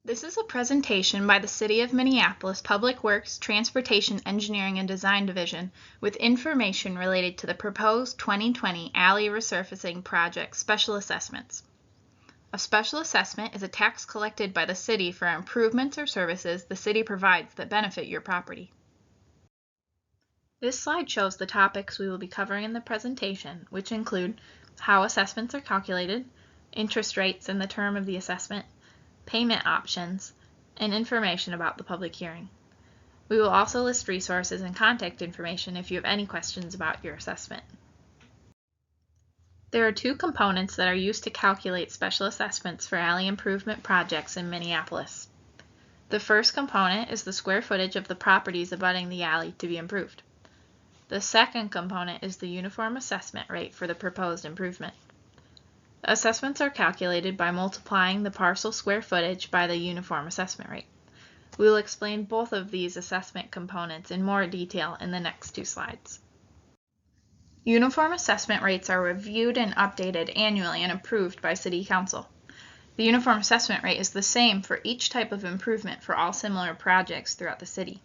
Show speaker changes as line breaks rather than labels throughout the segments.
This is a presentation by the City of Minneapolis Public Works, Transportation, Engineering, and Design Division with information related to the proposed 2020 alley resurfacing project special assessments. A special assessment is a tax collected by the city for improvements or services the city provides that benefit your property. This slide shows the topics we will be covering in the presentation, which include how assessments are calculated, interest rates and the term of the assessment, payment options, and information about the public hearing. We will also list resources and contact information if you have any questions about your assessment. There are two components that are used to calculate special assessments for alley improvement projects in Minneapolis. The first component is the square footage of the properties abutting the alley to be improved. The second component is the uniform assessment rate for the proposed improvement. Assessments are calculated by multiplying the parcel square footage by the uniform assessment rate. We will explain both of these assessment components in more detail in the next two slides. Uniform assessment rates are reviewed and updated annually and approved by City Council. The uniform assessment rate is the same for each type of improvement for all similar projects throughout the city.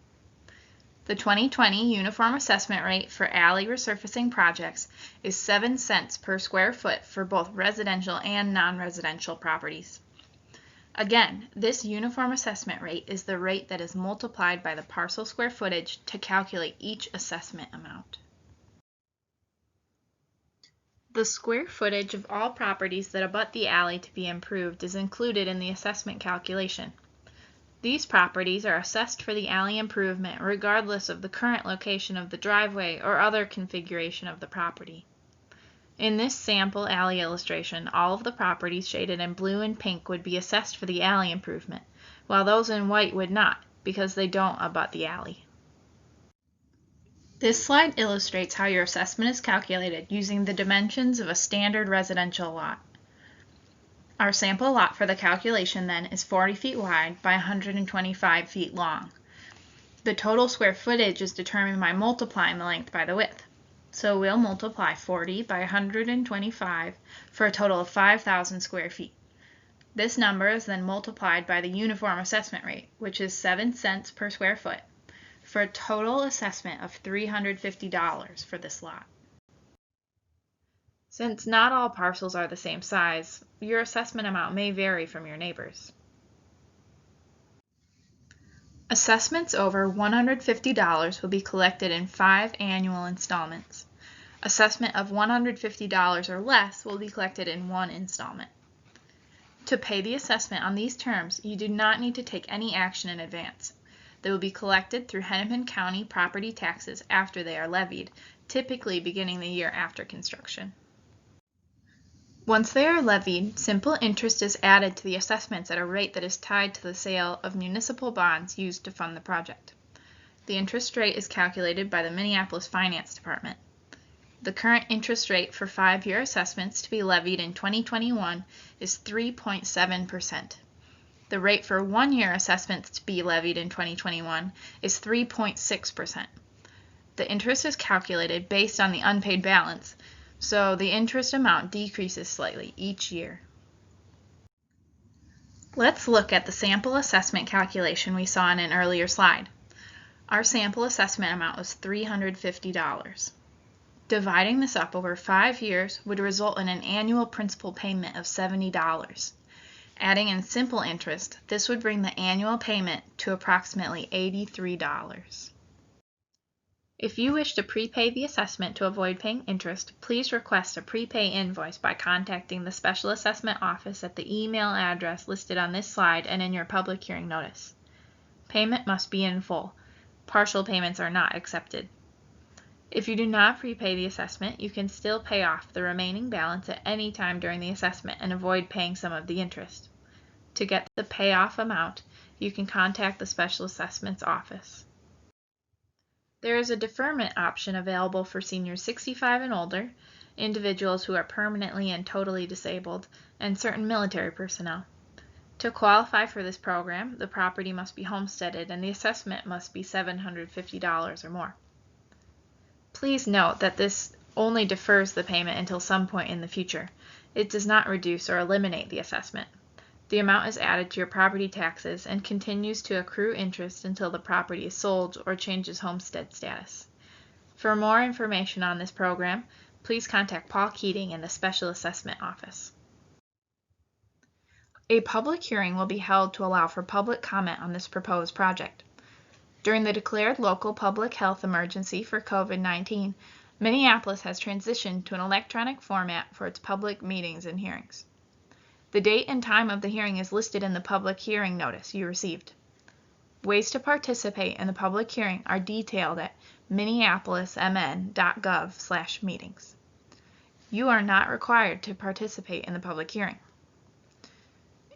The 2020 uniform assessment rate for alley resurfacing projects is 7 cents per square foot for both residential and non-residential properties. Again, this uniform assessment rate is the rate that is multiplied by the parcel square footage to calculate each assessment amount. The square footage of all properties that abut the alley to be improved is included in the assessment calculation. These properties are assessed for the alley improvement regardless of the current location of the driveway or other configuration of the property. In this sample alley illustration, all of the properties shaded in blue and pink would be assessed for the alley improvement, while those in white would not, because they don't abut the alley. This slide illustrates how your assessment is calculated using the dimensions of a standard residential lot. Our sample lot for the calculation then is 40 feet wide by 125 feet long. The total square footage is determined by multiplying the length by the width. So we'll multiply 40 by 125 for a total of 5,000 square feet. This number is then multiplied by the uniform assessment rate, which is 7 cents per square foot, for a total assessment of $350 for this lot. Since not all parcels are the same size, your assessment amount may vary from your neighbors. Assessments over $150 will be collected in 5 annual installments. Assessment of $150 or less will be collected in 1 installment. To pay the assessment on these terms, you do not need to take any action in advance. They will be collected through Hennepin County property taxes after they are levied, typically beginning the year after construction. Once they are levied, simple interest is added to the assessments at a rate that is tied to the sale of municipal bonds used to fund the project. The interest rate is calculated by the Minneapolis Finance Department. The current interest rate for 5-year assessments to be levied in 2021 is 3.7%. The rate for 1-year assessments to be levied in 2021 is 3.6%. The interest is calculated based on the unpaid balance, so the interest amount decreases slightly each year. Let's look at the sample assessment calculation we saw in an earlier slide. Our sample assessment amount was $350. Dividing this up over 5 years would result in an annual principal payment of $70. Adding in simple interest, this would bring the annual payment to approximately $83. If you wish to prepay the assessment to avoid paying interest, please request a prepay invoice by contacting the Special Assessment Office at the email address listed on this slide and in your public hearing notice. Payment must be in full. Partial payments are not accepted. If you do not prepay the assessment, you can still pay off the remaining balance at any time during the assessment and avoid paying some of the interest. To get the payoff amount, you can contact the Special Assessments Office. There is a deferment option available for seniors 65 and older, individuals who are permanently and totally disabled, and certain military personnel. To qualify for this program, the property must be homesteaded and the assessment must be $750 or more. Please note that this only defers the payment until some point in the future. It does not reduce or eliminate the assessment. The amount is added to your property taxes and continues to accrue interest until the property is sold or changes homestead status. For more information on this program, please contact Paul Keating in the Special Assessment Office. A public hearing will be held to allow for public comment on this proposed project. During the declared local public health emergency for COVID-19, Minneapolis has transitioned to an electronic format for its public meetings and hearings. The date and time of the hearing is listed in the public hearing notice you received. Ways to participate in the public hearing are detailed at minneapolismn.gov/meetings. You are not required to participate in the public hearing.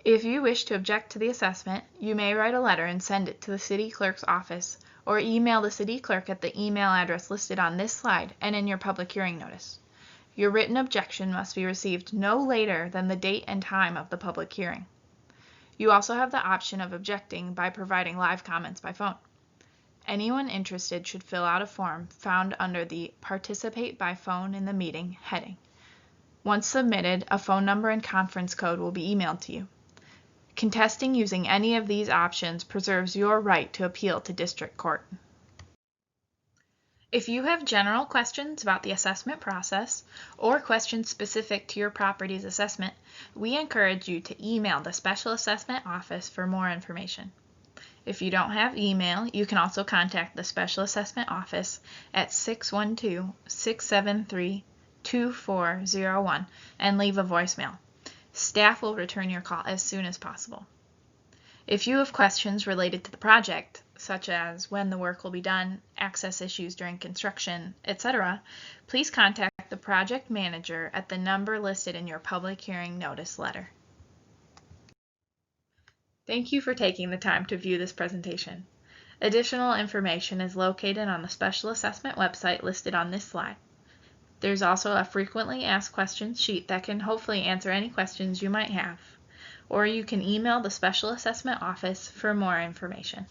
If you wish to object to the assessment, you may write a letter and send it to the city clerk's office or email the city clerk at the email address listed on this slide and in your public hearing notice. Your written objection must be received no later than the date and time of the public hearing. You also have the option of objecting by providing live comments by phone. Anyone interested should fill out a form found under the Participate by Phone in the Meeting heading. Once submitted, a phone number and conference code will be emailed to you. Contesting using any of these options preserves your right to appeal to district court. If you have general questions about the assessment process or questions specific to your property's assessment, we encourage you to email the Special Assessment Office for more information. If you don't have email, you can also contact the Special Assessment Office at 612-673-2401 and leave a voicemail. Staff will return your call as soon as possible. If you have questions related to the project, such as when the work will be done, access issues during construction, etc., please contact the project manager at the number listed in your public hearing notice letter. Thank you for taking the time to view this presentation. Additional information is located on the Special Assessment website listed on this slide. There's also a frequently asked questions sheet that can hopefully answer any questions you might have, or you can email the Special Assessment Office for more information.